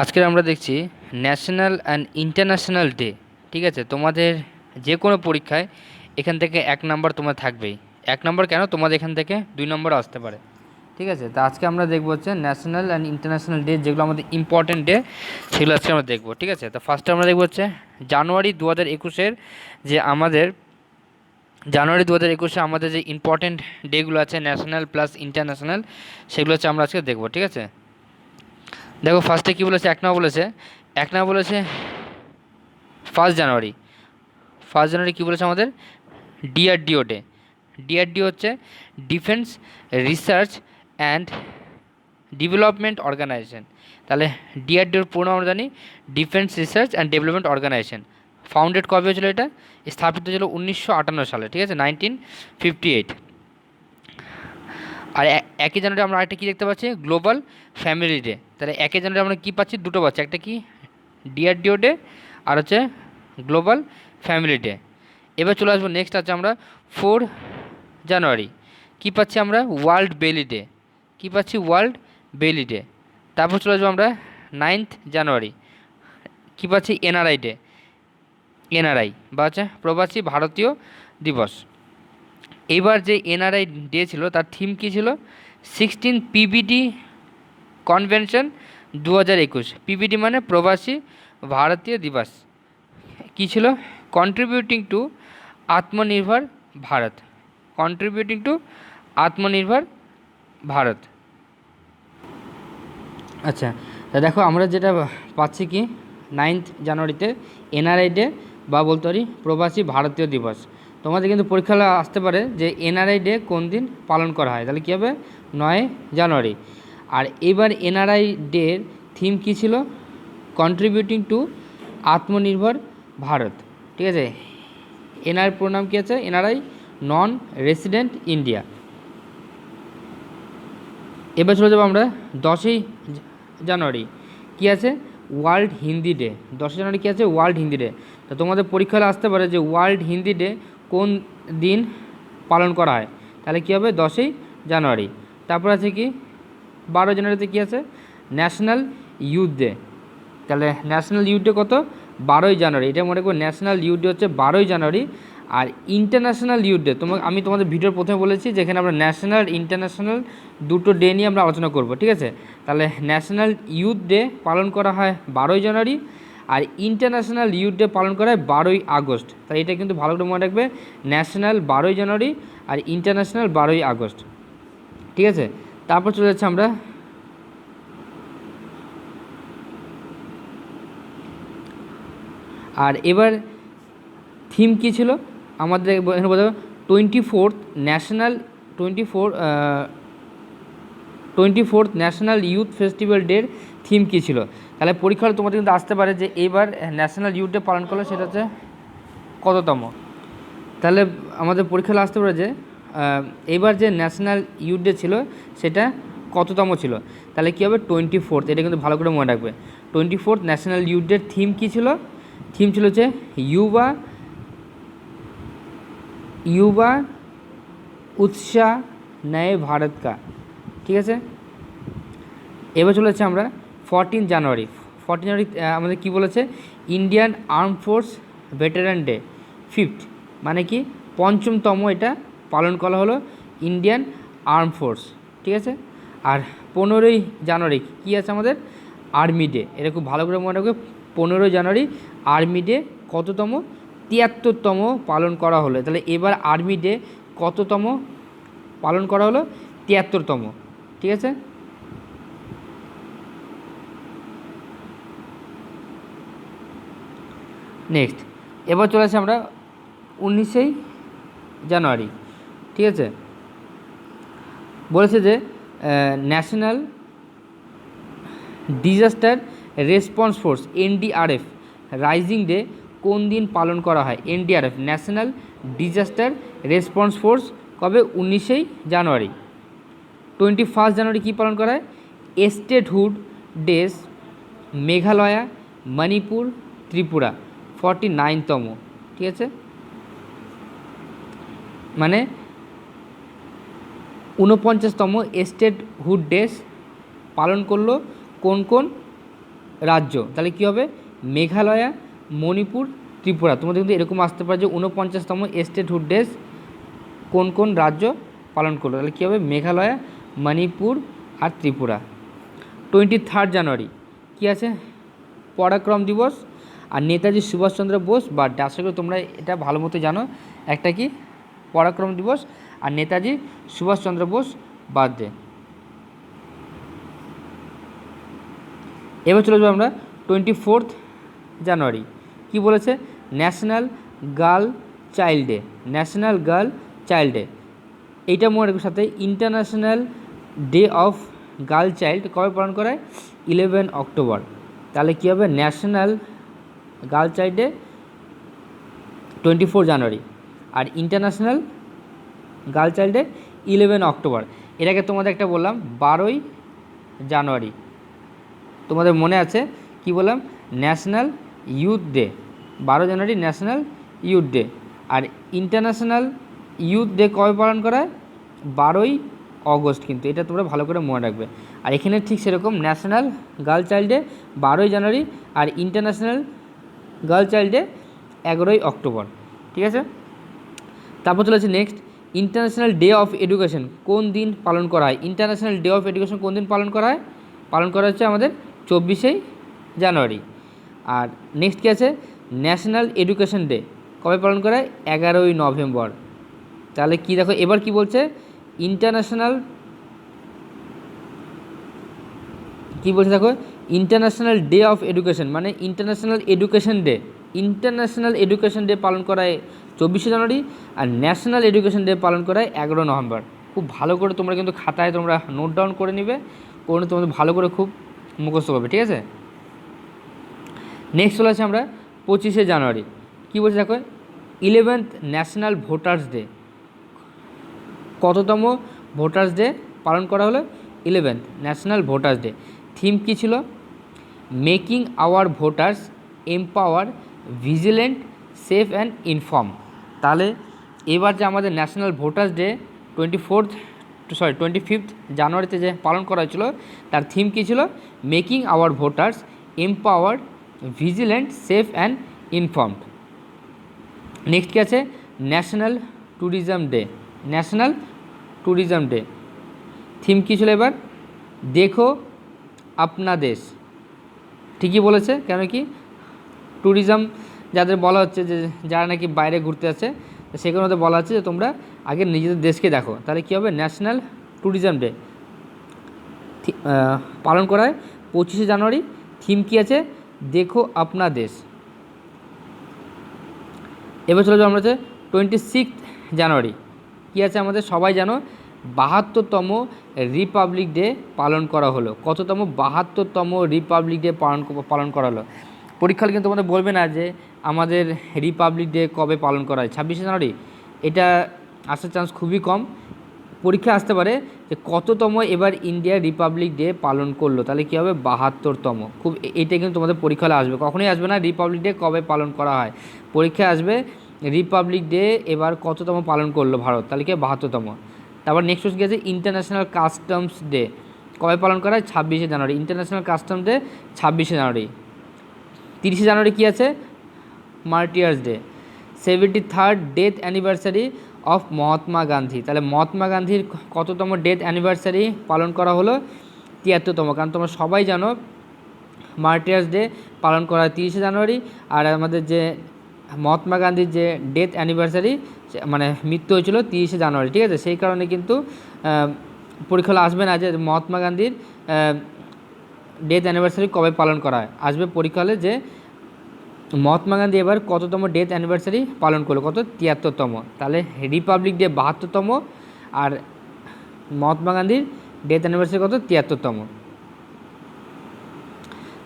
আজকে আমরা দেখছি ন্যাশনাল অ্যান্ড ইন্টারন্যাশনাল ডে। ঠিক আছে, তোমাদের যে কোনো পরীক্ষায় এখান থেকে 1 নম্বর তোমার থাকবেই। 1 নম্বর কেন, তোমাদের এখান থেকে 2 নম্বর আসতে পারে। ঠিক আছে, তো আজকে আমরা দেখবো হচ্ছে ন্যাশনাল অ্যান্ড ইন্টারন্যাশনাল ডে, যেগুলো আমাদের ইম্পর্টেন্ট ডে সেগুলো আজকে আমরা দেখবো। ঠিক আছে, তো ফার্স্টে আমরা দেখবো হচ্ছে জানুয়ারি 2021-এর যে আমাদের জানুয়ারি 2021-এ আমাদের যে ইম্পর্টেন্ট ডেগুলো আছে ন্যাশনাল প্লাস ইন্টারন্যাশনাল, সেগুলো হচ্ছে আমরা আজকে দেখবো। ঠিক আছে, দেখো ফার্স্টে কী বলেছে, 1 নম্বর বলেছে, 1 নম্বর বলেছে 1 জানুয়ারি। 1 জানুয়ারি কী বলেছে আমাদের, ডিআরডিও ডে। ডিআরডিও হচ্ছে defence research and development organisation. তাহলে ডিআরডিওর পুরো আমরা জানি defence research and development organisation. Founded কবে হয়েছিল, এটা স্থাপিত হয়েছিল 1958 সালে। ঠিক আছে, 1958। আর 1 জানুয়ারি আমরা আরেকটা কী দেখতে পাচ্ছি, গ্লোবাল ফ্যামিলি ডে। তাহলে 1 জানুয়ারি আমরা কী পাচ্ছি, দুটো পাচ্ছি, একটা কি ডিআরডিও ডে আর হচ্ছে গ্লোবাল ফ্যামিলি ডে। এবার চলে আসবো নেক্সট আছে আমরা 4 জানুয়ারি কী পাচ্ছি আমরা, ওয়ার্ল্ড বেলি ডে। কী পাচ্ছি, ওয়ার্ল্ড বেলি ডে। তারপর চলে আসবো আমরা 9 জানুয়ারি কী পাচ্ছি, এনআরআই ডে। এনআরআই বা হচ্ছে প্রবাসী ভারতীয় দিবস। এইবার যে এনআরআই ডে ছিল তার থিম কী ছিল, 16 পিবিডি কনভেনশন 2021। পিবিডি মানে প্রবাসী ভারতীয় দিবস। কী ছিল, কন্ট্রিবিউটিং টু আত্মনির্ভর ভারত। কন্ট্রিবিউটিং টু আত্মনির্ভর ভারত। আচ্ছা, তা দেখো আমরা যেটা পাচ্ছি কি, 9 জানুয়ারিতে এনআরআই ডে বা বলতে পারি প্রবাসী ভারতীয় দিবস। তোমাদের কিন্তু পরীক্ষা আসতে পারে যে এনআরআই ডে কোন দিন পালন করা হয়, তাহলে কী হবে, 9 জানুয়ারি। আর এবার এনআরআই ডের থিম কী ছিল, কন্ট্রিবিউটিং টু আত্মনির্ভর ভারত। ঠিক আছে, এনআর পুরো নাম কী আছে, এনআরআই নন রেসিডেন্ট ইন্ডিয়া। এবার চলে যাবো আমরা 10 জানুয়ারি কী আছে, ওয়ার্ল্ড হিন্দি ডে। 10 জানুয়ারি কী আছে, ওয়ার্ল্ড হিন্দি ডে। তো তোমাদের পরীক্ষা আসতে পারে যে ওয়ার্ল্ড হিন্দি ডে কোন দিন পালন করা হয়, তাহলে কী হবে, 10 জানুয়ারি। তারপর আছে কি 12 জানুয়ারিতে কী আছে, ন্যাশনাল ইউথ ডে। তাহলে ন্যাশনাল ইউথ ডে কত, 12 জানুয়ারি। এটা মনে করো ন্যাশনাল ইউথ ডে হচ্ছে 12 জানুয়ারি। আর ইন্টারন্যাশনাল ইউথ ডে আমি তোমাদের ভিডিওর প্রথমে বলেছি যে এখানে আমরা ন্যাশনাল ইন্টারন্যাশনাল দুটো ডে নিয়ে আমরা আলোচনা করব। ঠিক আছে, তাহলে ন্যাশনাল ইউথ ডে পালন করা হয় 12 জানুয়ারি, আর ইন্টারন্যাশনাল ইউথ ডে পালন করা হয় 12 আগস্ট। তাই এটা কিন্তু ভালো করে মনে রাখবে, ন্যাশনাল 12 জানুয়ারি আর ইন্টারন্যাশনাল 12 আগস্ট। ঠিক আছে, তারপর চলে যাচ্ছে আমরা আর এবার থিম কী ছিল আমাদের, এখানে বোঝা 24th ন্যাশনাল ইউথ ফেস্টিভ্যাল ডের থিম কী ছিল। তাহলে পরীক্ষা তোমাদের কিন্তু আসতে পারে যে এইবার ন্যাশনাল ইউথ ডে পালন করলো সেটা হচ্ছে কততম। তাহলে আমাদের পরীক্ষা আসতে পারে যে এইবার যে ন্যাশনাল ইউথ ডে ছিল সেটা কততম ছিল। তাহলে কী হবে, 24th। এটা কিন্তু ভালো করে মনে রাখবে। 24th ন্যাশনাল ইউথ ডের থিম কী ছিল, থিম ছিল হচ্ছে युवा उत्साह नए भारत का। ঠিক আছে, এবার চলে যাচ্ছে আমরা 14 জানুয়ারি। 14 জানুয়ারি আমাদের কী বলেছে, Indian arm force veteran day 5th, মানে কি 5মতম এটা পালন করা হলো ইন্ডিয়ান আর্ম ফোর্স। ঠিক আছে, আর 15 জানুয়ারি কী আছে আমাদের, আর্মি ডে। এটা খুব ভালো করে মনে রাখবে, 15 জানুয়ারি আর্মি ডে কততম, 73তম পালন করা হলো। তাহলে এবার আর্মি ডে কততম পালন করা হলো, 73তম। ঠিক আছে, নেক্সট এবার চলে আসি আমরা 19 জানুয়ারি। ঠিক আছে, বলেছে যে national disaster response force NDRF rising day কোন দিন পালন করা হয়, NDRF national disaster response force কবে, 19 জানুয়ারি। 21 জানুয়ারি কী পালন করা হয়, স্টেটহুড ডেস মেঘালয়া মণিপুর ত্রিপুরা 49তম। ঠিক আছে, মানে 49তম স্টেটহুড ডেস পালন করলো কোন কোন রাজ্য, তাহলে কী হবে মেঘালয়া, মণিপুর, ত্রিপুরা। তোমাদের কিন্তু এরকম আসতে পারে যে 49তম স্টেটহুড ডেজ কোন কোন রাজ্য পালন করলো, তাহলে কী হবে মেঘালয়া, মণিপুর আর ত্রিপুরা। 23 জানুয়ারি কী আছে পরাক্রম দিবস আর নেতাজি সুভাষচন্দ্র বোস বার্থডে। আশা করি তোমরা এটা ভালো মতো জানো, একটা কি পরাক্রম দিবস আর নেতাজি সুভাষচন্দ্র বোস বার্থডে। এবার চলে যাবো আমরা 24 জানুয়ারি কি বলেছে national girl child day, national girl child day. এইটা মনে রাখার সাথে international day of girl child কবে পালন করা হয় 11 অক্টোবর। তাহলে কী হবে national girl child day 24 January আর international girl child day 11 October. এর আগে তোমাদের একটা বললাম 12 জানুয়ারি, তোমাদের মনে আছে কি বললাম ন্যাশনাল ইউথ ডে, 12 জানুয়ারি ন্যাশনাল ইউথ ডে। আর ইন্টারন্যাশনাল ইউথ ডে কবে পালন করা হয় 12 অগস্ট, কিন্তু এটা তোমরা ভালো করে মনে রাখবে। আর এখানে ঠিক সেরকম national girl child day 12 January আর international girl child day 11 October, ঠিক আছে। তারপর চলেছে next international day of education কোন দিন পালন করা হয়, ইন্টারন্যাশনাল ডে অফ এডুকেশন কোন দিন পালন করা হয়, পালন করা হচ্ছে আমাদের 24 জানুয়ারি। আর নেক্সট কী আছে ন্যাশনাল এডুকেশন ডে কবে পালন করা হয় 11 নভেম্বর। তাহলে কি দেখো এবার কি বলছে ইন্টারন্যাশনাল কি বলছে দেখো ইন্টারন্যাশনাল ডে অফ এডুকেশন মানে international education day, international education day পালন করা হয় 24 জানুয়ারি আর ন্যাশনাল এডুকেশন ডে পালন করা হয় 11 নভেম্বর। খুব ভালো করে তোমরা কিন্তু খাতায় তোমরা নোট ডাউন করে নিবে, করে তোমাদের ভালো করে খুব মুখস্থ করবে, ঠিক আছে। নেক্সট চলে আসে আমরা 25 জানুয়ারি কী বলছে দেখো 11th ন্যাশনাল ভোটার্স ডে, কততম ভোটার্স ডে পালন করা হলো 11th national voters day. Theme কী ছিল making our voters empower vigilant safe and inform. তাহলে এবার যে আমাদের ন্যাশনাল ভোটার্স ডে 25 জানুয়ারিতে যে পালন করা হয়েছিল তার থিম কী ছিল making our voters empowered vigilant safe and informed. Next কী আছে national tourism day, national tourism day theme কী ছিল এবার দেখো আপনা দেশ, ঠিকই বলেছে কেন কি ট্যুরিজম যাদের বলা হচ্ছে যে যারা নাকি বাইরে ঘুরতে যাচ্ছে সেখানে ওদের বলা হচ্ছে যে তোমরা আগে নিজেদের দেশকে দেখো, তাহলে কী হবে ন্যাশনাল ট্যুরিজম ডে পালন করা হয় 25 জানুয়ারি। থিম কী আছে দেখো আপনা দেশ। এবার চলে যাবো আমরা হচ্ছে 26 জানুয়ারি কী আছে আমাদের সবাই জানো 72তম রিপাবলিক ডে পালন করা হলো, কততম 72তম রিপাবলিক ডে পালন করা হলো। পরীক্ষায় কিন্তু তোমাদের বলবে না যে আমাদের রিপাবলিক ডে কবে পালন করা হয় 26 জানুয়ারি, এটা আসার চান্স খুবই কম। পরীক্ষা আসতে পারে যে কততম এবার ইন্ডিয়া রিপাবলিক ডে পালন করলো, তাহলে কী হবে 72তম। খুব এটা কিন্তু তোমাদের পরীক্ষায় আসবে, কখনোই আসবে না রিপাবলিক ডে কবে পালন করা হয়, পরীক্ষায় আসবে রিপাবলিক ডে এবার কততম পালন করলো ভারত, তাহলে কি 72তম। তারপর নেক্সট হচ্ছে গেছে ইন্টারন্যাশনাল কাস্টমস ডে কবে পালন করা হয় 26 জানুয়ারি, ইন্টারন্যাশনাল কাস্টমস ডে 26 জানুয়ারি। 30 জানুয়ারি কী আছে martyrs day, 73rd death anniversary of Mahatma Gandhi. তাহলে মহাত্মা গান্ধীর কততম ডেথ অ্যানিভার্সারি পালন করা হলো 73তম, কারণ তোমরা সবাই জানো মার্টিয়ার্স ডে পালন করা হয় 30 জানুয়ারি আর আমাদের যে মহাত্মা গান্ধীর যে ডেথ অ্যানিভার্সারি মানে মৃত্যু হয়েছিল 30 জানুয়ারি, ঠিক আছে। সেই কারণে কিন্তু পরীক্ষা আসবে না যে মহাত্মা গান্ধীর ডেথ অ্যানিভার্সারি কবে পালন করা হয়, আসবে পরীক্ষা হলে যে মহাত্মা গান্ধী এবার কততম ডেথ অ্যানিভার্সারি পালন করলো কত 73তম। তাহলে রিপাবলিক ডে 72তম আর মহাত্মা গান্ধীর ডেথ অ্যানিভার্সারি কত 73তম।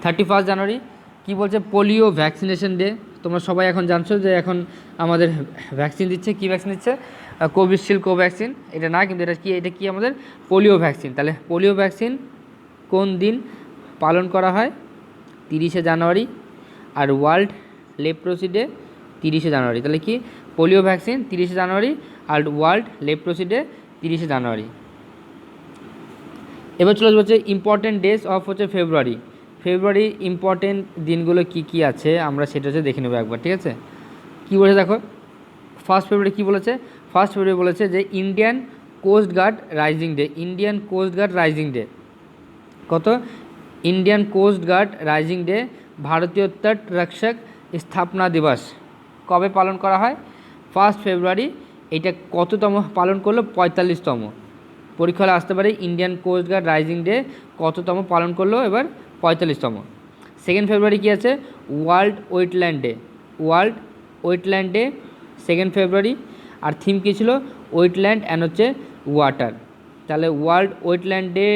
31 জানুয়ারি কী বলছে পোলিও ভ্যাকসিনেশন ডে, তোমরা সবাই এখন জানছো যে এখন আমাদের ভ্যাকসিন দিচ্ছে, কী ভ্যাকসিন দিচ্ছে কোভিশিল্ড কোভ্যাক্সিন, এটা না কিন্তু এটা কি আমাদের পোলিও ভ্যাকসিন। তাহলে পোলিও ভ্যাকসিন কোন দিন পালন করা হয় 30 জানুয়ারি আর ওয়ার্ল্ড লেপ্রোসি ডে 30 জানুয়ারি। তাহলে কি পোলিও ভ্যাকসিন 30 জানুয়ারি আর ওয়ার্ল্ড লেপ্রোসি ডে 30 জানুয়ারি। এবার চলে হচ্ছে ইম্পর্টেন্ট ডেজ অফ হচ্ছে ফেব্রুয়ারি, ফেব্রুয়ারি ইম্পর্টেন্ট দিনগুলো কি কি আছে আমরা সেটা হচ্ছে দেখে নেবো একবার, ঠিক আছে। কী বলেছে দেখো, ফার্স্ট ফেব্রুয়ারি কী বলেছে, ফার্স্ট ফেব্রুয়ারি বলেছে যে Indian coast guard raising day, Indian coast guard raising day. কত, Indian coast guard raising day, ভারতীয় তট রক্ষক স্থাপনা দিবস কবে পালন করা হয়? First February. এটা কততম পালন করলো? 45তম। পরীক্ষা হলে আসতে পারে Indian coast guard raising day কততম পালন করলো? এবার 45তম। সেকেন্ড ফেব্রুয়ারি কী আছে? World wetland day, world wetland day second February. আর থিম কী ছিল? ওয়েটল্যান্ড অ্যান্ড হচ্ছে ওয়াটার। তাহলে ওয়ার্ল্ড ওয়েটল্যান্ড ডে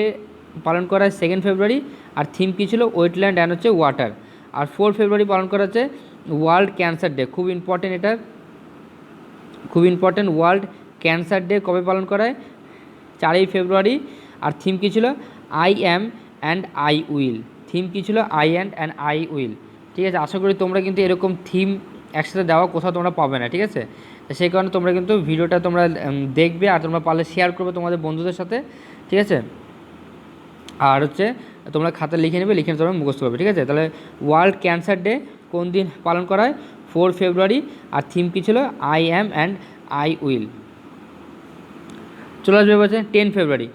পালন করা হয় সেকেন্ড ফেব্রুয়ারি, আর থিম কী ছিল? ওয়েটল্যান্ড অ্যান্ড হচ্ছে ওয়াটার। আর 4 ফেব্রুয়ারি পালন করা হচ্ছে ওয়ার্ল্ড ক্যান্সার ডে, খুব ইম্পর্টেন্ট, এটা খুব ইম্পর্টেন্ট। ওয়ার্ল্ড ক্যান্সার ডে কবে পালন করা হয়? 4 ফেব্রুয়ারি। আর থিম কী ছিল? I am and I will, theme কী ছিল? আই অ্যান্ড আই উইল, ঠিক আছে। আশা করি তোমরা কিন্তু এরকম থিম একসাথে দেওয়া কোথাও তোমরা পাবে না, ঠিক আছে। সেই কারণে তোমরা কিন্তু ভিডিওটা তোমরা দেখবে, আর তোমরা পারলে শেয়ার করবে তোমাদের বন্ধুদের সাথে, ঠিক আছে। আর হচ্ছে তোমরা খাতা লিখে নেবে, লিখে তোমরা মুখস্থ করবে, ঠিক আছে। তাহলে ওয়ার্ল্ড ক্যান্সার ডে কোন দিন পালন করা হয়? 4 ফেব্রুয়ারি। আর থিম কী ছিল? I am and I will. চলে আসবে বলছে 10 ফেব্রুয়ারি,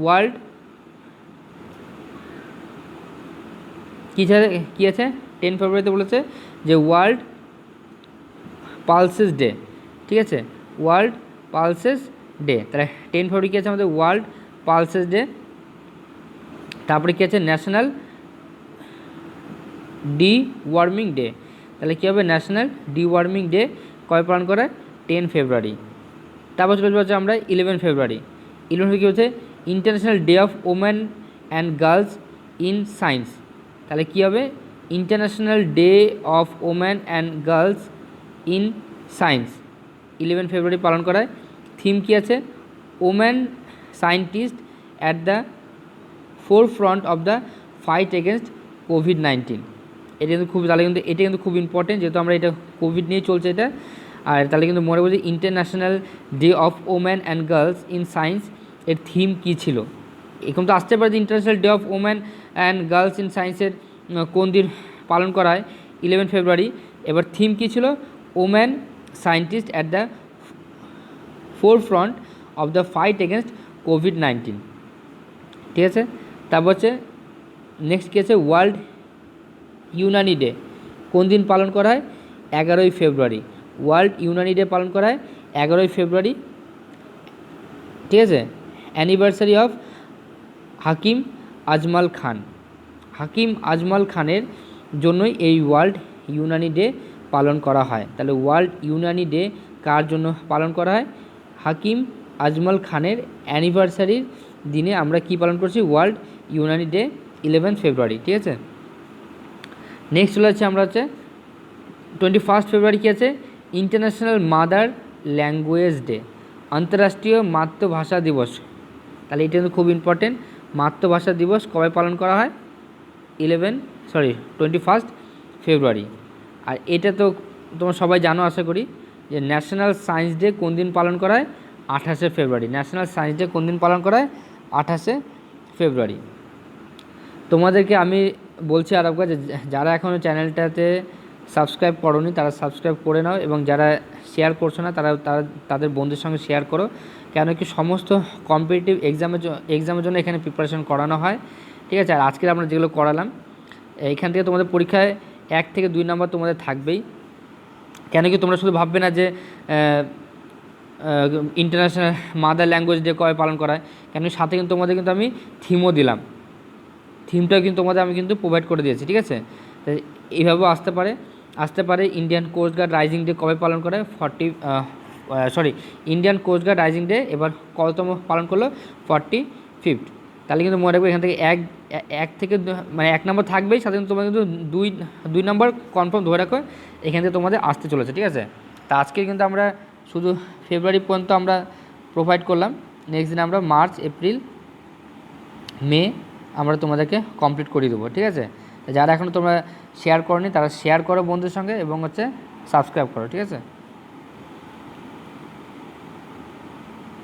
ওয়ার্ল্ড কী আছে 10 ফেব্রুয়ারিতে বলেছে যে ওয়ার্ল্ড পালসেস ডে, ঠিক আছে, ওয়ার্ল্ড পালসেস ডে। তাহলে 10 ফেব্রুয়ারি কী আছে আমাদের? World pulses day. তারপরে কী আছে? National D warming day. তাহলে কী হবে? ন্যাশনাল ডি ওয়ার্মিং ডে কবে পালন করা হয়? 10 ফেব্রুয়ারি। তারপর চলে যাচ্ছে আমরা 11 ফেব্রুয়ারি। 11 ফেব্রুয়ারি কী হচ্ছে? International day of women and girls in science. তাহলে কী হবে? International day of women and girls in science 11 February পালন করা হয়। থিম কী আছে? Women scientist at the forefront of the fight against কোভিড-19। এটা কিন্তু খুব, তাহলে কিন্তু এটা কিন্তু খুব ইম্পর্টেন্ট, যেহেতু আমরা এটা কোভিড নিয়ে চলছে এটা। আর তাহলে কিন্তু মনে বলছি international day of women and girls in science এর থিম কী ছিল? এরকম তো আসতে পারে যে international day of women and girls in সায়েন্সের কোন দিন পালন করা হয়? 11 ফেব্রুয়ারি। এবার থিম কী ছিল? Women scientist at the forefront of the fight against কোভিড-19, ঠিক আছে। তারপর হচ্ছে নেক্সট কী আছে? ওয়ার্ল্ড ইউনানি ডে কোন দিন পালন করা হয়? 11 ফেব্রুয়ারি। ওয়ার্ল্ড ইউনানি ডে পালন করা হয় 11 ফেব্রুয়ারি, ঠিক আছে। অ্যানিভার্সারি অফ হাকিম আজমাল খান, হাকিম আজমাল খানের জন্যই এই ওয়ার্ল্ড ইউনানি ডে পালন করা হয়। তাহলে ওয়ার্ল্ড ইউনানি ডে কার জন্য পালন করা হয়? হাকিম আজমাল খানের অ্যানিভার্সারির দিনে আমরা কি পালন করছি? ওয়ার্ল্ড ইউনানি ডে 11 ফেব্রুয়ারি, ঠিক আছে। নেক্সট চলে যাচ্ছে আমরা হচ্ছে 21 ফেব্রুয়ারি কী আছে? ইন্টারন্যাশনাল মাদার ল্যাঙ্গুয়েজ ডে, আন্তর্রাষ্ট্রীয় মাতৃভাষা দিবস। তাহলে এটা কিন্তু খুব ইম্পর্টেন্ট। মাতৃভাষা দিবস কবে পালন করা হয়? 21 ফেব্রুয়ারি। আর এটা তো তোমরা সবাই জানো আশা করি, যে ন্যাশনাল সায়েন্স ডে কোন দিন পালন করা হয়? 28 ফেব্রুয়ারি। ন্যাশনাল সায়েন্স ডে কোন দিন পালন করা হয়? 28 ফেব্রুয়ারি। তোমাদেরকে আমি বলছি আর একবার, যে যারা এখনও চ্যানেলটাতে সাবস্ক্রাইব করোনি তারা সাবস্ক্রাইব করে নাও, এবং যারা শেয়ার করছো না তারা তাদের বন্ধুদের সঙ্গে শেয়ার করো, কেন কি সমস্ত কম্পিটিটিভ এক্সামের জন্য এখানে প্রিপারেশন করানো হয়, ঠিক আছে। আর আজকে আমরা যেগুলো করালাম এইখান থেকে তোমাদের পরীক্ষায় 1 থেকে 2 নম্বর তোমাদের থাকবেই। কেন কি তোমরা শুধু ভাববে না যে ইন্টারন্যাশনাল মাদার ল্যাঙ্গুয়েজ ডে কবে পালন করা হয়, কেন সাথে কিন্তু তোমাদের কিন্তু আমি থিমও দিলাম, থিমটাও কিন্তু তোমাদের আমি কিন্তু প্রোভাইড করে দিয়েছি, ঠিক আছে। এইভাবেও আসতে পারে Indian coast guard raising day কবে পালন করে? Indian coast guard raising day এবার কততম পালন করলো? 45th। তাহলে কিন্তু মনে রাখবে এখান থেকে এক থেকে মানে 1 নম্বর থাকবেই, সাথে কিন্তু তোমার কিন্তু দুই নম্বর কনফার্ম ধরে রাখো, এখান থেকে তোমাদের আসতে চলেছে, ঠিক আছে। তা আজকে কিন্তু আমরা শুধু ফেব্রুয়ারি পর্যন্ত আমরা প্রোভাইড করলাম, নেক্সট দিন আমরা মার্চ, এপ্রিল, মে আমরা তোমাদেরকে কমপ্লিট করে দেবো, ঠিক আছে। যারা এখনও তোমরা শেয়ার করনি তারা শেয়ার করো বন্ধুদের সঙ্গে, এবং হচ্ছে সাবস্ক্রাইব করো, ঠিক আছে।